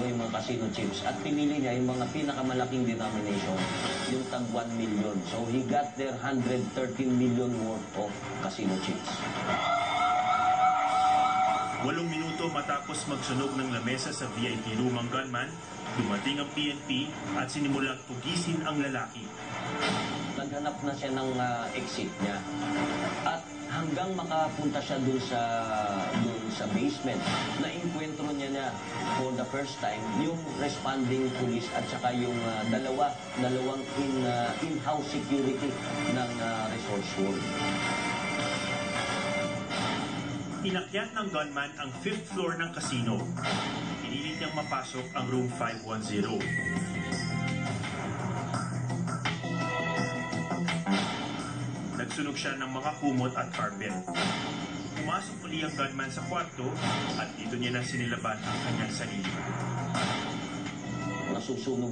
yung mga casino chips. At pinili niya yung mga pinakamalaking denomination, yung tag 1 million. So he got their 113 million worth of casino chips. 8 minuto matapos magsunog ng lamesa sa VIP room ang gunman, dumating ang PNP at sinimulang tugisin ang lalaki. Naghanap na siya ng exit niya. At hanggang makapunta siya dun sa basement, na-encuentro niya for the first time yung responding police at saka yung dalawang in-house security ng Resorts World. Inakyat ng gunman ang 5th floor ng casino. Pinilit niyang mapasok ang room 510. Nagsunog siya ng mga kumot at carpet. Pumasok uli ang gunman sa kwarto at dito niya na sinilaban ang kanyang sarili. Nasusunog